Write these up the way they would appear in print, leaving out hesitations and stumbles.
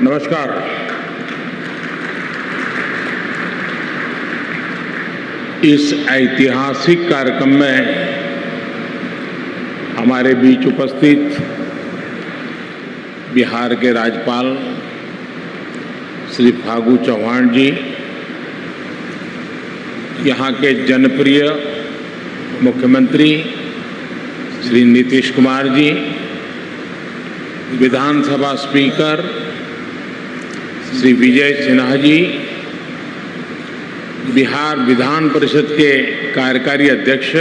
नमस्कार। इस ऐतिहासिक कार्यक्रम में हमारे बीच उपस्थित बिहार के राज्यपाल श्री फागू चौहान जी, यहाँ के जनप्रिय मुख्यमंत्री श्री नीतीश कुमार जी, विधानसभा स्पीकर श्री विजय सिन्हा जी, बिहार विधान परिषद के कार्यकारी अध्यक्ष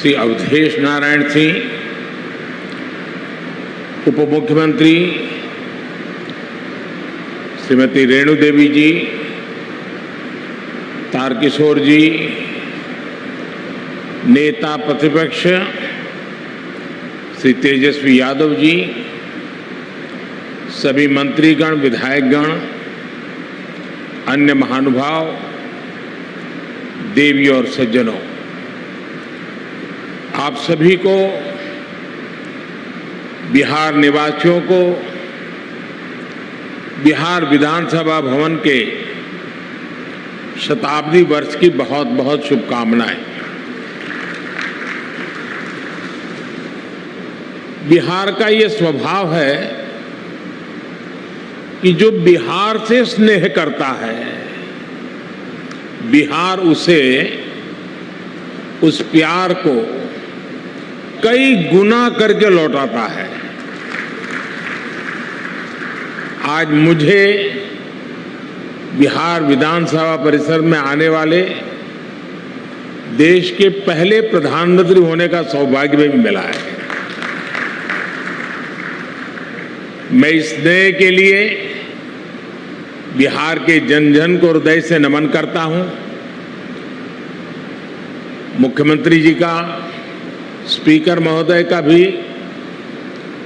श्री अवधेश नारायण सिंह, उप मुख्यमंत्री श्रीमती रेणु देवी जी, तारकिशोर जी, नेता प्रतिपक्ष श्री तेजस्वी यादव जी, सभी मंत्रीगण, विधायकगण, अन्य महानुभाव, देवी और सज्जनों, आप सभी को, बिहार निवासियों को बिहार विधानसभा भवन के शताब्दी वर्ष की बहुत बहुत शुभकामनाएं। बिहार का ये स्वभाव है कि जो बिहार से स्नेह करता है, बिहार उसे, उस प्यार को कई गुना करके लौटाता है। आज मुझे बिहार विधानसभा परिसर में आने वाले देश के पहले प्रधानमंत्री होने का सौभाग्य भी मिला है। मैं इस स्नेह के लिए बिहार के जन जन को हृदय से नमन करता हूं। मुख्यमंत्री जी का, स्पीकर महोदय का भी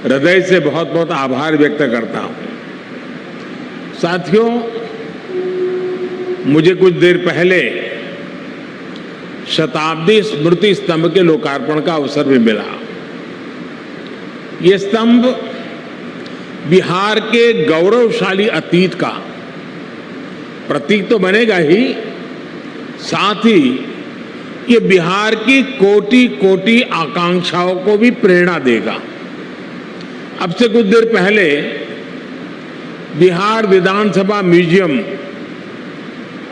हृदय से बहुत बहुत आभार व्यक्त करता हूं। साथियों, मुझे कुछ देर पहले शताब्दी स्मृति स्तंभ के लोकार्पण का अवसर भी मिला। ये स्तंभ बिहार के गौरवशाली अतीत का प्रतीक तो बनेगा ही, साथ ही ये बिहार की कोटि कोटि आकांक्षाओं को भी प्रेरणा देगा। अब से कुछ देर पहले बिहार विधानसभा म्यूजियम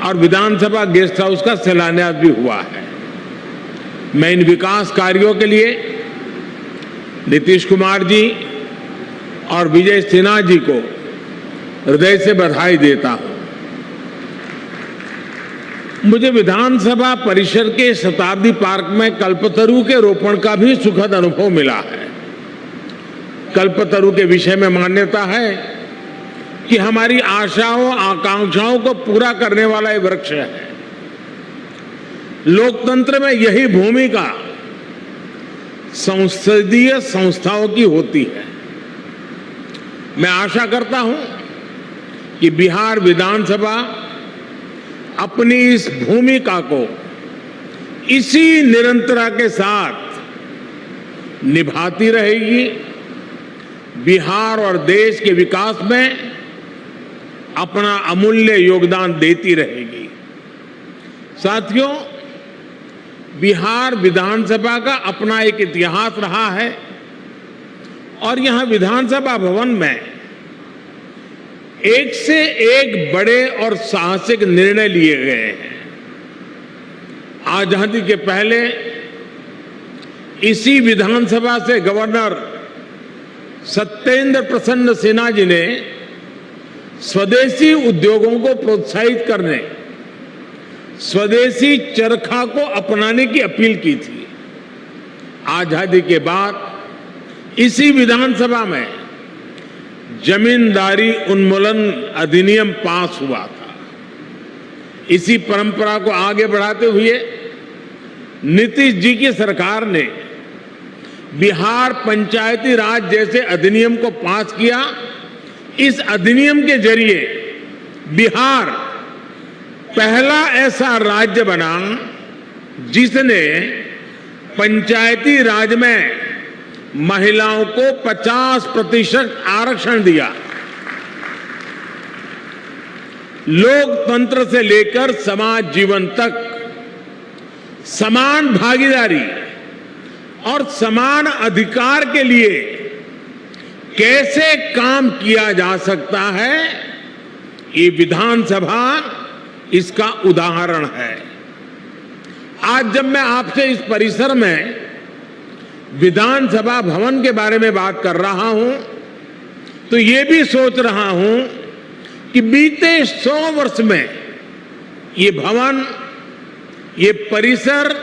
और विधानसभा गेस्ट हाउस का शिलान्यास भी हुआ है। मैं इन विकास कार्यों के लिए नीतीश कुमार जी और विजय सिन्हा जी को हृदय से बधाई देता हूं। मुझे विधानसभा परिसर के शताब्दी पार्क में कल्पतरु के रोपण का भी सुखद अनुभव मिला है। कल्पतरु के विषय में मान्यता है कि हमारी आशाओं, आकांक्षाओं को पूरा करने वाला ये वृक्ष है। लोकतंत्र में यही भूमिका संसदीय संस्थाओं की होती है। मैं आशा करता हूं कि बिहार विधानसभा अपनी इस भूमिका को इसी निरंतरता के साथ निभाती रहेगी, बिहार और देश के विकास में अपना अमूल्य योगदान देती रहेगी। साथियों, बिहार विधानसभा का अपना एक इतिहास रहा है और यहां विधानसभा भवन में एक से एक बड़े और साहसिक निर्णय लिए गए हैं। आजादी के पहले इसी विधानसभा से गवर्नर सत्येंद्र प्रसन्न सिन्हा जी ने स्वदेशी उद्योगों को प्रोत्साहित करने, स्वदेशी चरखा को अपनाने की अपील की थी। आजादी के बाद इसी विधानसभा में जमींदारी उन्मूलन अधिनियम पास हुआ था। इसी परंपरा को आगे बढ़ाते हुए नीतीश जी की सरकार ने बिहार पंचायती राज जैसे अधिनियम को पास किया। इस अधिनियम के जरिए बिहार पहला ऐसा राज्य बना जिसने पंचायती राज में महिलाओं को 50% आरक्षण दिया। लोकतंत्र से लेकर समाज जीवन तक समान भागीदारी और समान अधिकार के लिए कैसे काम किया जा सकता है, ये विधानसभा इसका उदाहरण है। आज जब मैं आपसे इस परिसर में विधानसभा भवन के बारे में बात कर रहा हूं, तो ये भी सोच रहा हूं कि बीते 100 वर्ष में ये भवन, ये परिसर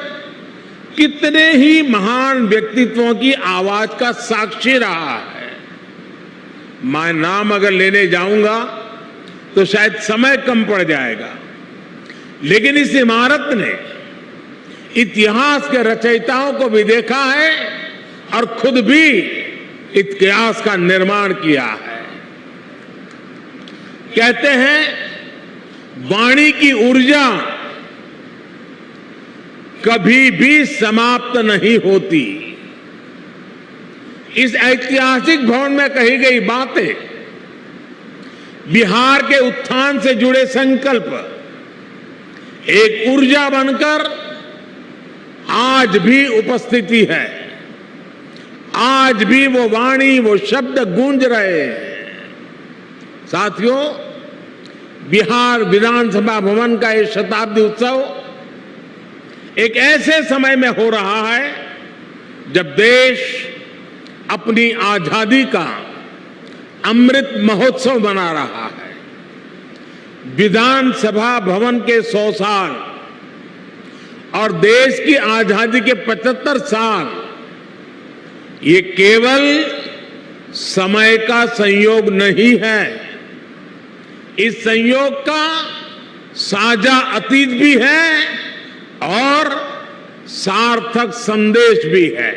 कितने ही महान व्यक्तित्वों की आवाज का साक्षी रहा है। मैं नाम अगर लेने जाऊंगा तो शायद समय कम पड़ जाएगा, लेकिन इस इमारत ने इतिहास के रचयिताओं को भी देखा है और खुद भी इतिहास का निर्माण किया है। कहते हैं वाणी की ऊर्जा कभी भी समाप्त नहीं होती। इस ऐतिहासिक भवन में कही गई बातें, बिहार के उत्थान से जुड़े संकल्प एक ऊर्जा बनकर आज भी उपस्थिति है। आज भी वो वाणी, वो शब्द गूंज रहे हैं। साथियों, बिहार विधानसभा भवन का ये शताब्दी उत्सव एक ऐसे समय में हो रहा है जब देश अपनी आजादी का अमृत महोत्सव मना रहा है। विधानसभा भवन के 100 साल और देश की आजादी के 75 साल, ये केवल समय का संयोग नहीं है, इस संयोग का साझा अतीत भी है और सार्थक संदेश भी है।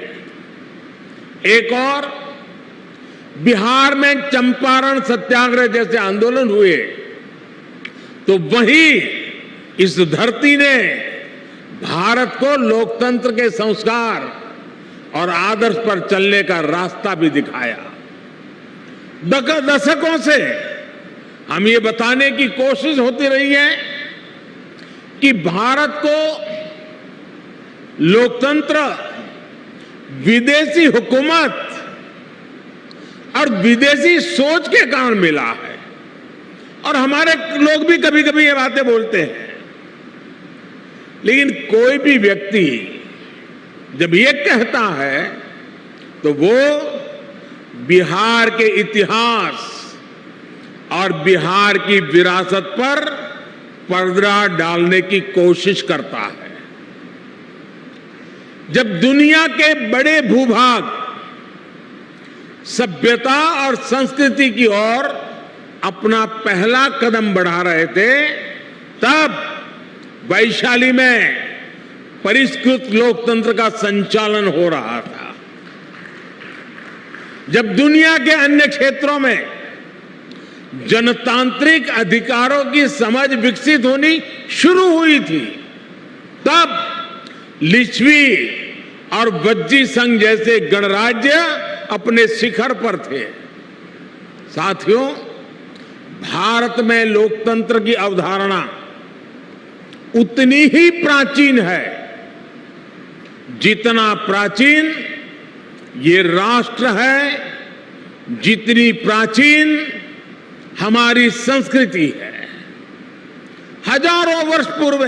एक और, बिहार में चंपारण सत्याग्रह जैसे आंदोलन हुए तो वहीं इस धरती ने भारत को लोकतंत्र के संस्कार और आदर्श पर चलने का रास्ता भी दिखाया। दशकों से हम ये बताने की कोशिश होती रही है कि भारत को लोकतंत्र विदेशी हुकूमत और विदेशी सोच के कारण मिला है। और हमारे लोग भी कभी कभी ये बातें बोलते हैं, लेकिन कोई भी व्यक्ति जब ये कहता है तो वो बिहार के इतिहास और बिहार की विरासत पर पर्दा डालने की कोशिश करता है। जब दुनिया के बड़े भूभाग सभ्यता और संस्कृति की ओर अपना पहला कदम बढ़ा रहे थे, तब वैशाली में परिष्कृत लोकतंत्र का संचालन हो रहा था। जब दुनिया के अन्य क्षेत्रों में जनतांत्रिक अधिकारों की समझ विकसित होनी शुरू हुई थी, तब लिच्छवी और वज्जी संघ जैसे गणराज्य अपने शिखर पर थे। साथियों, भारत में लोकतंत्र की अवधारणा उतनी ही प्राचीन है जितना प्राचीन ये राष्ट्र है, जितनी प्राचीन हमारी संस्कृति है। हजारों वर्ष पूर्व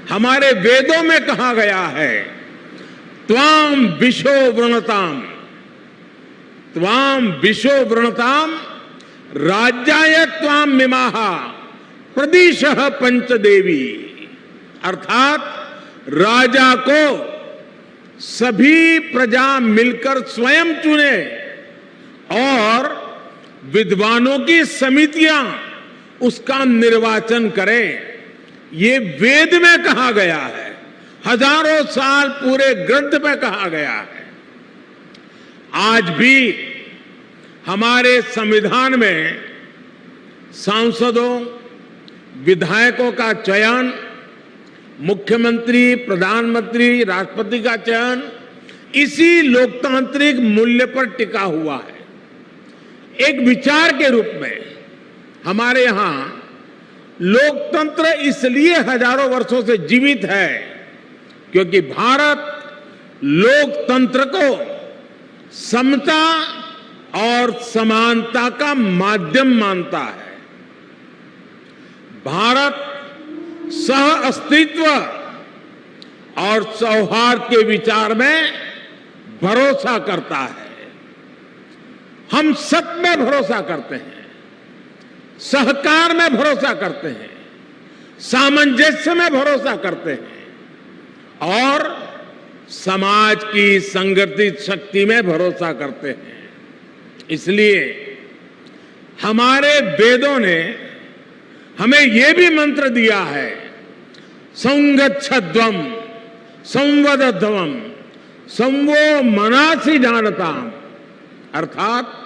हमारे वेदों में कहा गया है, त्वाम विशो वृणताम, त्वाम विशो वृणताम राज्याय त्वाम मिमाहा प्रदिशः पंचदेवी। अर्थात राजा को सभी प्रजा मिलकर स्वयं चुने और विद्वानों की समितियां उसका निर्वाचन करें। ये वेद में कहा गया है, हजारों साल पूरे ग्रंथ में कहा गया है। आज भी हमारे संविधान में सांसदों, विधायकों का चयन, मुख्यमंत्री, प्रधानमंत्री, राष्ट्रपति का चयन इसी लोकतांत्रिक मूल्य पर टिका हुआ है। एक विचार के रूप में हमारे यहां लोकतंत्र इसलिए हजारों वर्षों से जीवित है क्योंकि भारत लोकतंत्र को समता और समानता का माध्यम मानता है। भारत सह अस्तित्व और सौहार्द के विचार में भरोसा करता है। हम सब में भरोसा करते हैं, सहकार में भरोसा करते हैं, सामंजस्य में भरोसा करते हैं और समाज की संगठित शक्ति में भरोसा करते हैं। इसलिए हमारे वेदों ने हमें यह भी मंत्र दिया है, संगच्छध्वम संवदध्वम संवो मनासि जानताम, अर्थात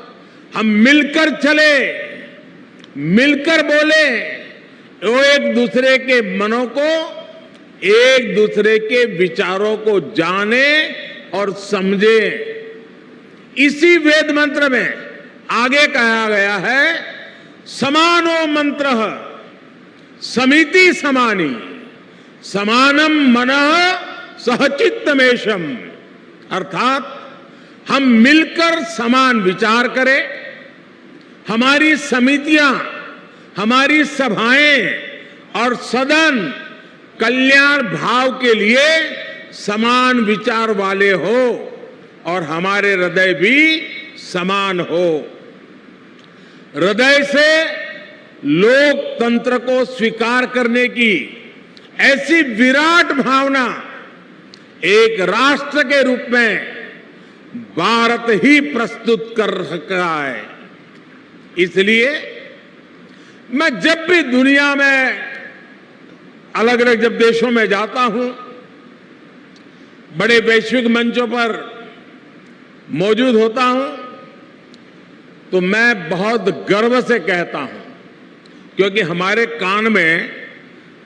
हम मिलकर चले, मिलकर बोले, वो एक दूसरे के मनों को, एक दूसरे के विचारों को जाने और समझे। इसी वेद मंत्र में आगे कहा गया है, समानो मंत्रः समिति समानी समानम मनः सहचित्तमेशम, अर्थात हम मिलकर समान विचार करें, हमारी समितियां, हमारी सभाएं और सदन कल्याण भाव के लिए समान विचार वाले हो और हमारे हृदय भी समान हो। हृदय से लोकतंत्र को स्वीकार करने की ऐसी विराट भावना एक राष्ट्र के रूप में भारत ही प्रस्तुत कर रहा है। इसलिए मैं जब भी दुनिया में अलग अलग जब देशों में जाता हूं, बड़े वैश्विक मंचों पर मौजूद होता हूं, तो मैं बहुत गर्व से कहता हूं, क्योंकि हमारे कान में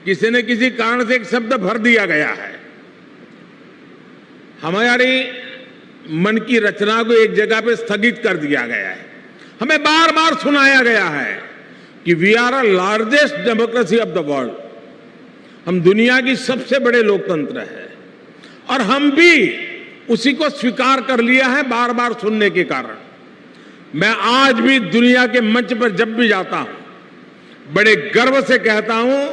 किसी न किसी कारण से एक शब्द भर दिया गया है। हमारी मन की रचना को एक जगह पे स्थगित कर दिया गया है। हमें बार बार सुनाया गया है कि we are a largest democracy of the world, हम दुनिया की सबसे बड़े लोकतंत्र है, और हम भी उसी को स्वीकार कर लिया है बार बार सुनने के कारण। मैं आज भी दुनिया के मंच पर जब भी जाता हूं, बड़े गर्व से कहता हूं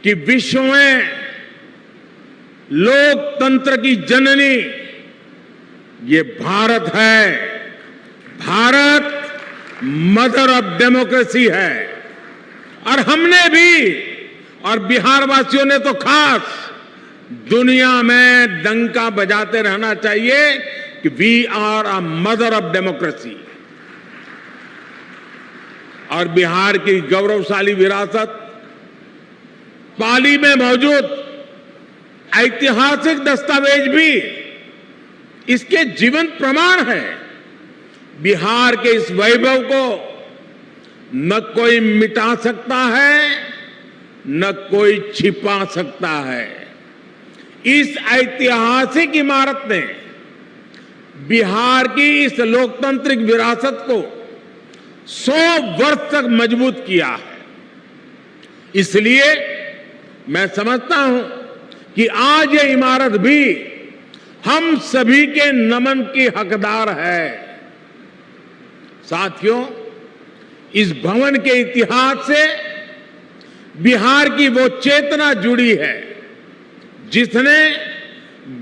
कि विश्व में लोकतंत्र की जननी ये भारत है। भारत मदर ऑफ डेमोक्रेसी है, और हमने भी, और बिहार वासियों ने तो खास, दुनिया में डंका बजाते रहना चाहिए कि we are a mother of democracy. और बिहार की गौरवशाली विरासत, पाली में मौजूद ऐतिहासिक दस्तावेज भी इसके जीवंत प्रमाण है। बिहार के इस वैभव को न कोई मिटा सकता है, न कोई छिपा सकता है। इस ऐतिहासिक इमारत ने बिहार की इस लोकतांत्रिक विरासत को 100 वर्ष तक मजबूत किया है। इसलिए मैं समझता हूं कि आज ये इमारत भी हम सभी के नमन की हकदार है। साथियों, इस भवन के इतिहास से बिहार की वो चेतना जुड़ी है जिसने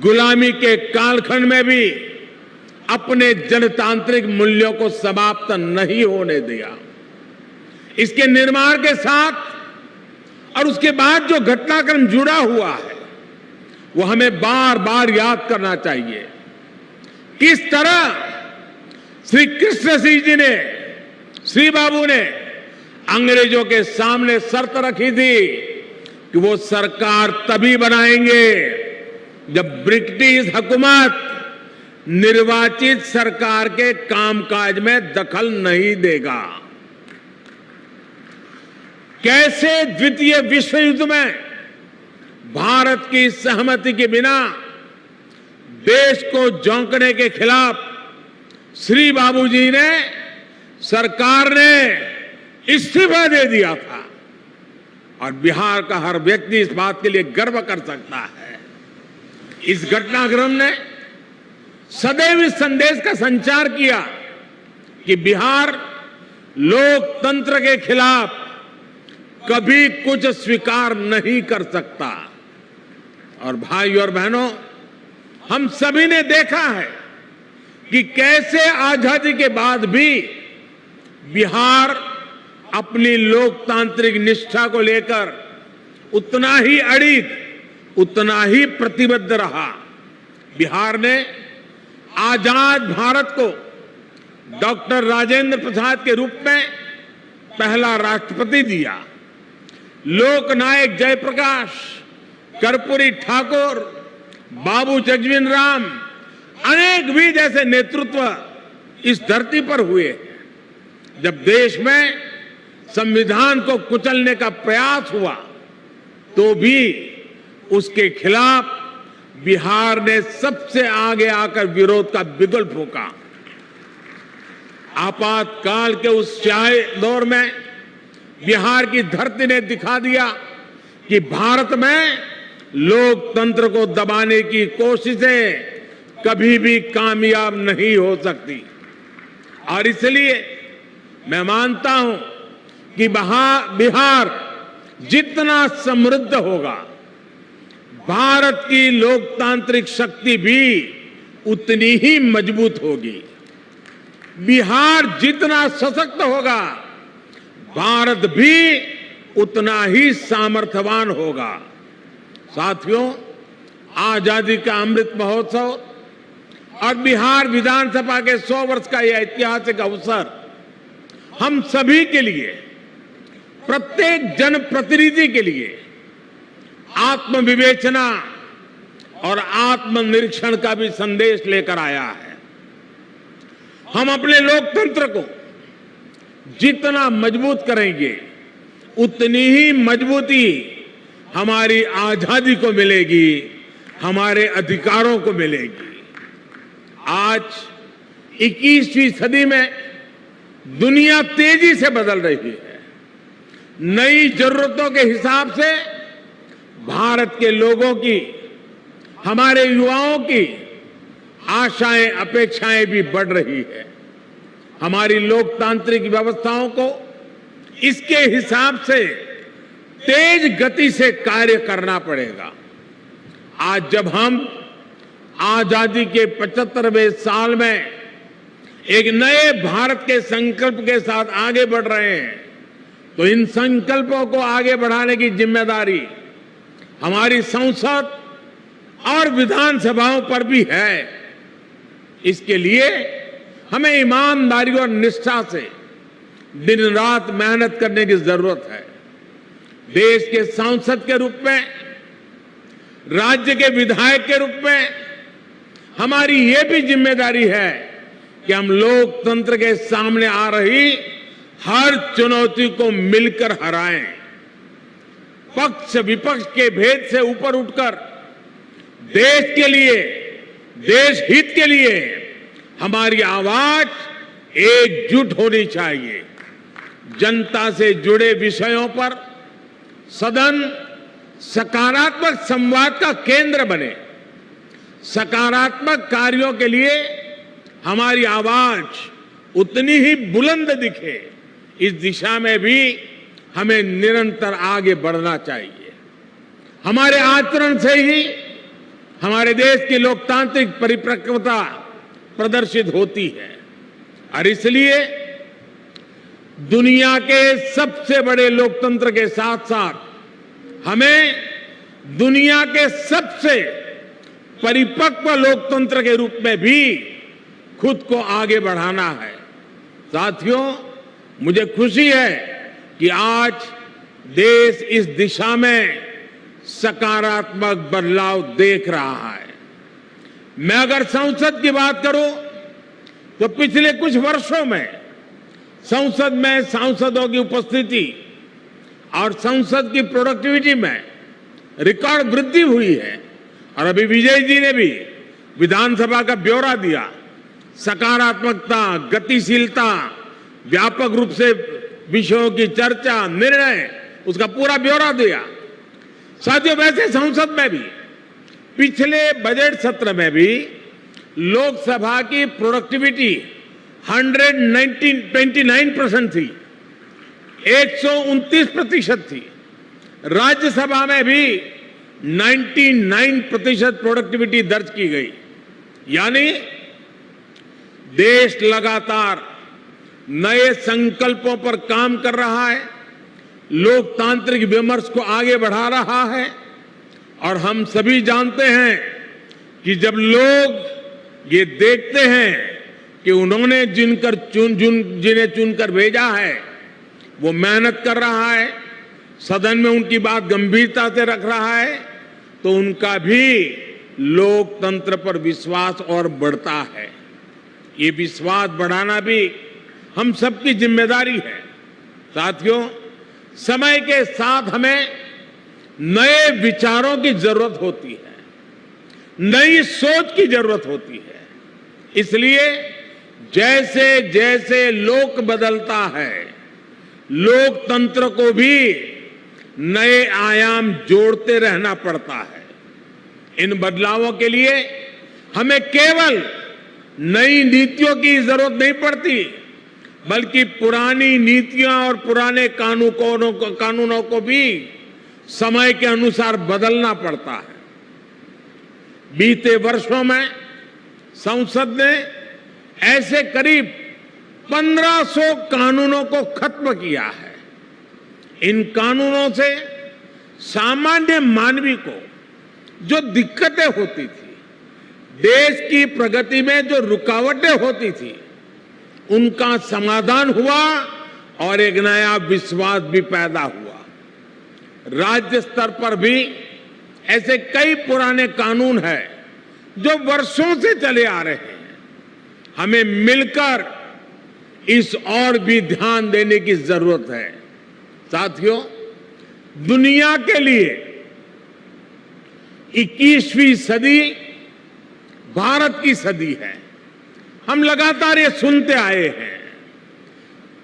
गुलामी के कालखंड में भी अपने जनतांत्रिक मूल्यों को समाप्त नहीं होने दिया। इसके निर्माण के साथ और उसके बाद जो घटनाक्रम जुड़ा हुआ है, वो हमें बार बार याद करना चाहिए। किस तरह श्री कृष्ण सिंह जी ने, श्री बाबू ने अंग्रेजों के सामने शर्त रखी थी कि वो सरकार तभी बनाएंगे जब ब्रिटिश हुकूमत निर्वाचित सरकार के कामकाज में दखल नहीं देगा। कैसे द्वितीय विश्व युद्ध में भारत की सहमति के बिना देश को झोंकने के खिलाफ श्री बाबूजी ने, सरकार ने इस्तीफा दे दिया था। और बिहार का हर व्यक्ति इस बात के लिए गर्व कर सकता है। इस घटनाक्रम ने सदैव इस संदेश का संचार किया कि बिहार लोकतंत्र के खिलाफ कभी कुछ स्वीकार नहीं कर सकता। और भाई और बहनों, हम सभी ने देखा है कि कैसे आजादी के बाद भी बिहार अपनी लोकतांत्रिक निष्ठा को लेकर उतना ही अडिग, उतना ही प्रतिबद्ध रहा। बिहार ने आजाद भारत को डॉक्टर राजेंद्र प्रसाद के रूप में पहला राष्ट्रपति दिया। लोकनायक जयप्रकाश, कर्पूरी ठाकुर, बाबू जगजीवन राम, अनेक भी जैसे नेतृत्व इस धरती पर हुए। जब देश में संविधान को कुचलने का प्रयास हुआ तो भी उसके खिलाफ बिहार ने सबसे आगे आकर विरोध का बिगुल फूंका। आपातकाल के उस स्याही दौर में बिहार की धरती ने दिखा दिया कि भारत में लोकतंत्र को दबाने की कोशिशें कभी भी कामयाब नहीं हो सकती। और इसलिए मैं मानता हूं कि बिहार जितना समृद्ध होगा, भारत की लोकतांत्रिक शक्ति भी उतनी ही मजबूत होगी। बिहार जितना सशक्त होगा, भारत भी उतना ही सामर्थ्यवान होगा। साथियों, आजादी का अमृत महोत्सव और बिहार विधानसभा के 100 वर्ष का यह ऐतिहासिक अवसर हम सभी के लिए, प्रत्येक जनप्रतिनिधि के लिए आत्मविवेचना और आत्मनिरीक्षण का भी संदेश लेकर आया है। हम अपने लोकतंत्र को जितना मजबूत करेंगे, उतनी ही मजबूती हमारी आजादी को मिलेगी, हमारे अधिकारों को मिलेगी। आज 21वीं सदी में दुनिया तेजी से बदल रही है। नई जरूरतों के हिसाब से भारत के लोगों की, हमारे युवाओं की आशाएं, अपेक्षाएं भी बढ़ रही है। हमारी लोकतांत्रिक व्यवस्थाओं को इसके हिसाब से तेज गति से कार्य करना पड़ेगा। आज जब हम आजादी के 75वें साल में एक नए भारत के संकल्प के साथ आगे बढ़ रहे हैं, तो इन संकल्पों को आगे बढ़ाने की जिम्मेदारी हमारी संसद और विधानसभाओं पर भी है। इसके लिए हमें ईमानदारी और निष्ठा से दिन रात मेहनत करने की जरूरत है। देश के सांसद के रूप में, राज्य के विधायक के रूप में हमारी ये भी जिम्मेदारी है कि हम लोकतंत्र के सामने आ रही हर चुनौती को मिलकर हराएं। पक्ष विपक्ष के भेद से ऊपर उठकर देश के लिए, देश हित के लिए हमारी आवाज एकजुट होनी चाहिए। जनता से जुड़े विषयों पर सदन सकारात्मक संवाद का केंद्र बने। सकारात्मक कार्यों के लिए हमारी आवाज उतनी ही बुलंद दिखे। इस दिशा में भी हमें निरंतर आगे बढ़ना चाहिए। हमारे आचरण से ही हमारे देश की लोकतांत्रिक परिपक्वता प्रदर्शित होती है। और इसलिए दुनिया के सबसे बड़े लोकतंत्र के साथ साथ हमें दुनिया के सबसे परिपक्व लोकतंत्र के रूप में भी खुद को आगे बढ़ाना है। साथियों, मुझे खुशी है कि आज देश इस दिशा में सकारात्मक बदलाव देख रहा है। मैं अगर संसद की बात करूं तो पिछले कुछ वर्षों में संसद में सांसदों की उपस्थिति और संसद की प्रोडक्टिविटी में रिकॉर्ड वृद्धि हुई है। और अभी विजय जी ने भी विधानसभा का ब्यौरा दिया। सकारात्मकता, गतिशीलता, व्यापक रूप से विषयों की चर्चा, निर्णय उसका पूरा ब्यौरा दिया। साथियों, वैसे संसद में भी पिछले बजट सत्र में भी लोकसभा की प्रोडक्टिविटी 129% थी, 129% थी। राज्यसभा में भी 99% प्रोडक्टिविटी दर्ज की गई। यानी देश लगातार नए संकल्पों पर काम कर रहा है, लोकतांत्रिक विमर्श को आगे बढ़ा रहा है। और हम सभी जानते हैं कि जब लोग ये देखते हैं कि उन्होंने जिन्हें चुनकर भेजा है वो मेहनत कर रहा है, सदन में उनकी बात गंभीरता से रख रहा है, तो उनका भी लोकतंत्र पर विश्वास और बढ़ता है। ये विश्वास बढ़ाना भी हम सबकी जिम्मेदारी है। साथियों, समय के साथ हमें नए विचारों की जरूरत होती है, नई सोच की जरूरत होती है। इसलिए जैसे जैसे लोक बदलता है, लोकतंत्र को भी नए आयाम जोड़ते रहना पड़ता है। इन बदलावों के लिए हमें केवल नई नीतियों की जरूरत नहीं पड़ती, बल्कि पुरानी नीतियां और पुराने कानूनों को भी समय के अनुसार बदलना पड़ता है। बीते वर्षों में संसद ने ऐसे करीब 1500 कानूनों को खत्म किया है। इन कानूनों से सामान्य मानवी को जो दिक्कतें होती थी, देश की प्रगति में जो रुकावटें होती थी, उनका समाधान हुआ और एक नया विश्वास भी पैदा हुआ। राज्य स्तर पर भी ऐसे कई पुराने कानून हैं जो वर्षों से चले आ रहे हैं। हमें मिलकर इस और भी ध्यान देने की जरूरत है। साथियों, दुनिया के लिए 21वीं सदी भारत की सदी है। हम लगातार ये सुनते आए हैं,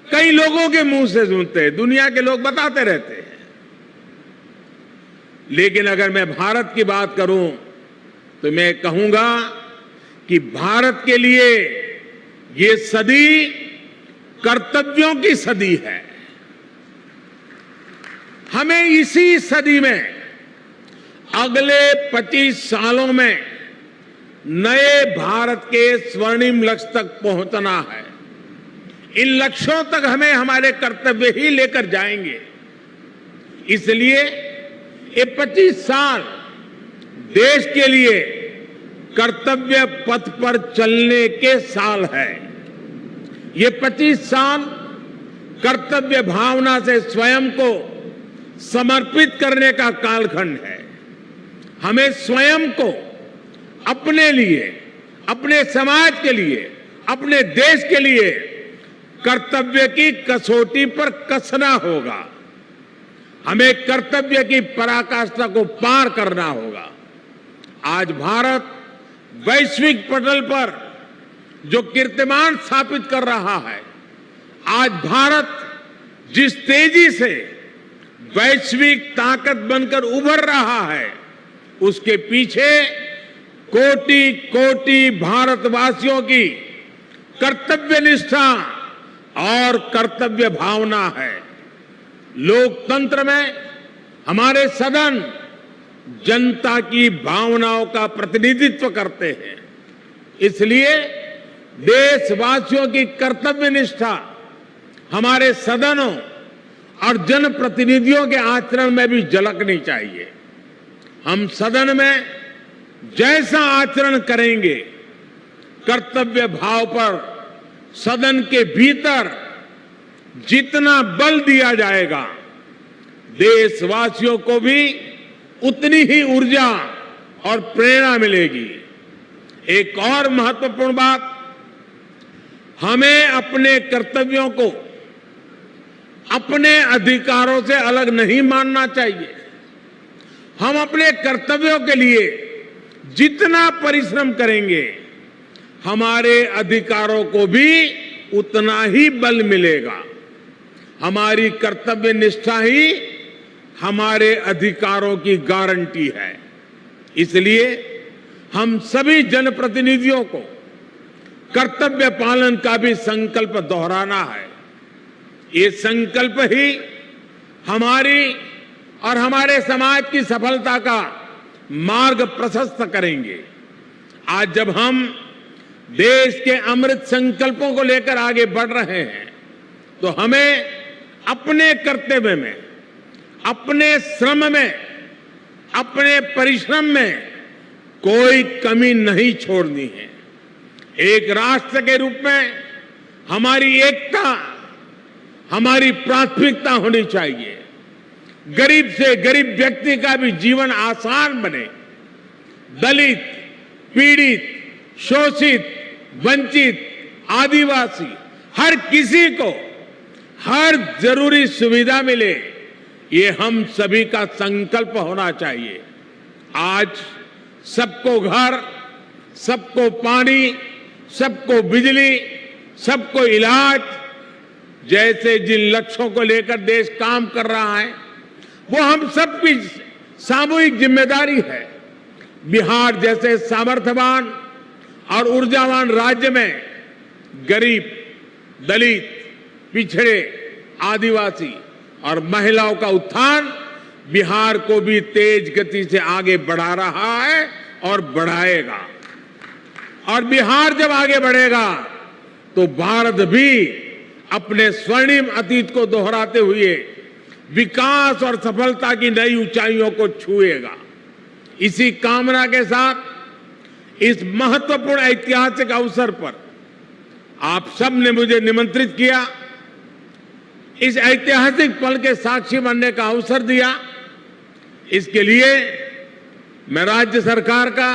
कई लोगों के मुंह से सुनते हैं, दुनिया के लोग बताते रहते हैं। लेकिन अगर मैं भारत की बात करूं तो मैं कहूंगा कि भारत के लिए ये सदी कर्तव्यों की सदी है। हमें इसी सदी में अगले 25 सालों में नए भारत के स्वर्णिम लक्ष्य तक पहुंचना है। इन लक्ष्यों तक हमें हमारे कर्तव्य ही लेकर जाएंगे। इसलिए ये 25 साल देश के लिए कर्तव्य पथ पर चलने के साल है। ये 25 साल कर्तव्य भावना से स्वयं को समर्पित करने का कालखंड है। हमें स्वयं को अपने लिए, अपने समाज के लिए, अपने देश के लिए कर्तव्य की कसौटी पर कसना होगा। हमें कर्तव्य की पराकाष्ठा को पार करना होगा। आज भारत वैश्विक पटल पर जो कीर्तिमान स्थापित कर रहा है, आज भारत जिस तेजी से वैश्विक ताकत बनकर उभर रहा है, उसके पीछे कोटि कोटि भारतवासियों की कर्तव्य निष्ठा और कर्तव्य भावना है। लोकतंत्र में हमारे सदन जनता की भावनाओं का प्रतिनिधित्व करते हैं। इसलिए देशवासियों की कर्तव्य निष्ठा हमारे सदनों और जनप्रतिनिधियों के आचरण में भी झलकनी चाहिए। हम सदन में जैसा आचरण करेंगे, कर्तव्य भाव पर सदन के भीतर जितना बल दिया जाएगा, देशवासियों को भी उतनी ही ऊर्जा और प्रेरणा मिलेगी। एक और महत्वपूर्ण बात, हमें अपने कर्तव्यों को अपने अधिकारों से अलग नहीं मानना चाहिए। हम अपने कर्तव्यों के लिए जितना परिश्रम करेंगे, हमारे अधिकारों को भी उतना ही बल मिलेगा। हमारी कर्तव्य निष्ठा ही हमारे अधिकारों की गारंटी है। इसलिए हम सभी जनप्रतिनिधियों को कर्तव्य पालन का भी संकल्प दोहराना है। ये संकल्प ही हमारी और हमारे समाज की सफलता का मार्ग प्रशस्त करेंगे। आज जब हम देश के अमृत संकल्पों को लेकर आगे बढ़ रहे हैं, तो हमें अपने कर्तव्य में, अपने श्रम में, अपने परिश्रम में कोई कमी नहीं छोड़नी है। एक राष्ट्र के रूप में हमारी एकता हमारी प्राथमिकता होनी चाहिए। गरीब से गरीब व्यक्ति का भी जीवन आसान बने। दलित, पीड़ित, शोषित, वंचित, आदिवासी, हर किसी को हर जरूरी सुविधा मिले, ये हम सभी का संकल्प होना चाहिए। आज सबको घर, सबको पानी, सबको बिजली, सबको इलाज जैसे जिन लक्ष्यों को लेकर देश काम कर रहा है, वो हम सबकी सामूहिक जिम्मेदारी है। बिहार जैसे सामर्थ्यवान और ऊर्जावान राज्य में गरीब, दलित, पिछड़े, आदिवासी और महिलाओं का उत्थान बिहार को भी तेज गति से आगे बढ़ा रहा है और बढ़ाएगा। और बिहार जब आगे बढ़ेगा तो भारत भी अपने स्वर्णिम अतीत को दोहराते हुए विकास और सफलता की नई ऊंचाइयों को छुएगा। इसी कामना के साथ इस महत्वपूर्ण ऐतिहासिक अवसर पर आप सब ने मुझे निमंत्रित किया, इस ऐतिहासिक पल के साक्षी बनने का अवसर दिया। इसके लिए मैं राज्य सरकार का,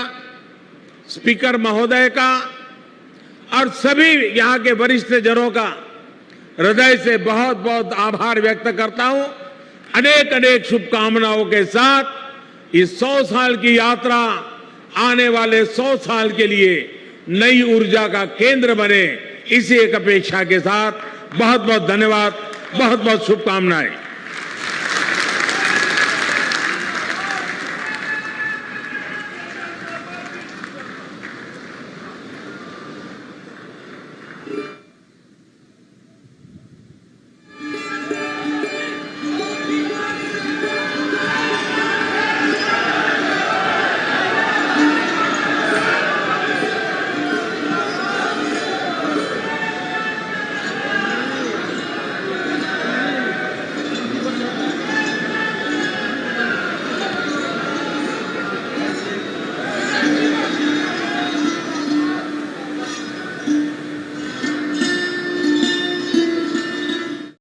स्पीकर महोदय का और सभी यहां के वरिष्ठ जनों का हृदय से बहुत बहुत आभार व्यक्त करता हूं। अनेक अनेक शुभकामनाओं के साथ इस 100 साल की यात्रा आने वाले 100 साल के लिए नई ऊर्जा का केंद्र बने, इसी एक अपेक्षा के साथ बहुत बहुत धन्यवाद, बहुत बहुत शुभकामनाएं।